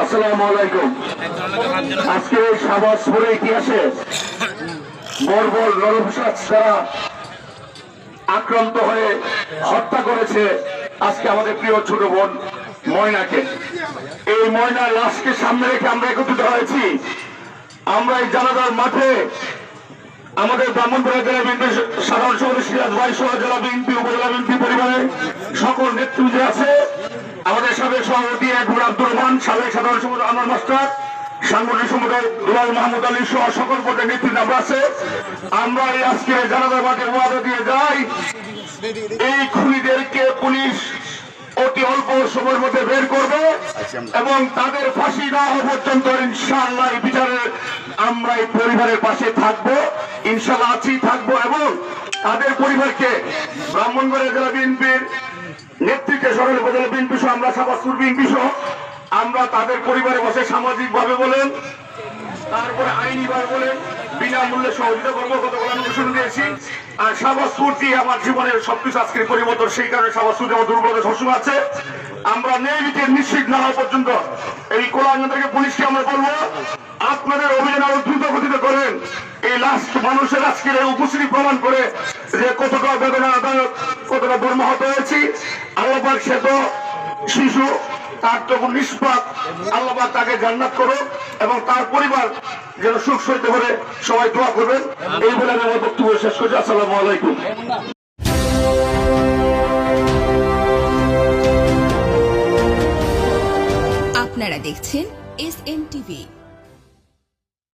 আসসালামু আলাইকুম। আজকে শাহবাজপুরের ইতিহাসে বর্বর নরপিশাচ দ্বারা আক্রান্ত হয়ে হত্যা করেছে আজকে আমাদের প্রিয় ছোট বোন ময়নাকে। এই ময়নার লাশকে সামনে রেখে আমরা একত্রিত হয়েছি। আমরা এই জানাজার মাঠে আমাদের ব্রাহ্মণবাড়িয়া জেলা বিএনপি সাধারণ সম্পাদক সিরাজ ভাই সহ জেলা বিএনপি উপজেলা বিএনপি পরিবারের সকল নেতৃবৃন্দ আছে। আমাদের সাবেক সভাপতি অ্যাডভোকেট আব্দুর রহমান, সাবেক সাধারণ সম্পাদক আনোয়ার মাস্টার, সাংগঠনিক সম্পাদক দুলাল মাহমুদ আলী সহ সকল পর্যায়ের নেতৃত্ব আমরা আছে। আমরা এই আজকে জানাজার মাঠে ওয়াদা দিয়ে যাই, এই খুনিদেরকে পুলিশ অতি অল্প সময়ের মধ্যে বের করবে এবং তাদের ফাঁসি না হওয়া পর্যন্ত ইনশাআল্লাহ এই বিচারে আমরা এই পরিবারের পাশে থাকবো, ইনশাআল্লাহ আছি থাকবো এবং তাদের পরিবারকে ব্রাহ্মণবাড়িয়া জেলা বিএনপির নেতৃত্বে সরকারি উপজেলা বিএনপি সহ আমরা শাহবাজপুর বিএনপি সহ আমরা তাদের পরিবারে বসে সামাজিক ভাবে বলেন, তারপরে আইনি ভাবে বলেন, বিনামূল্যে সহযোগিতা করবো কতগুলো আমি ঘোষণা দিয়েছি। আর শাহবাজপুর দিয়ে আমার জীবনের সবকিছু আজকের পরিবর্তন, সেই কারণে শাহবাজপুর আমার দুর্বলতা সবসময় আছে। আমরা নির্বিচার নিশ্চিত না হওয়া পর্যন্ত এই কোলাঙ্গা পুলিশকে আমরা বলবো, আপনাদের অভিযান আরো দ্রুত গতিতে করেন। এই লাস্ট মানুষের আজকের উপস্থিতি প্রমাণ করে যে কতটা বেদনাদায়ক, কতটা মর্মাহত হয়েছি। আল্লাহ পাক সে তো শিশু, তার তো নিষ্পাপ, আল্লাহ পাক তাকে জান্নাত করো এবং তার পরিবার যেন সুখ সইতে পারে। সবাই দোয়া করবেন। এই বলে আমি আমার বক্তব্য শেষ করছি। আসসালামু আলাইকুম। আপনারা দেখছেন SMTV।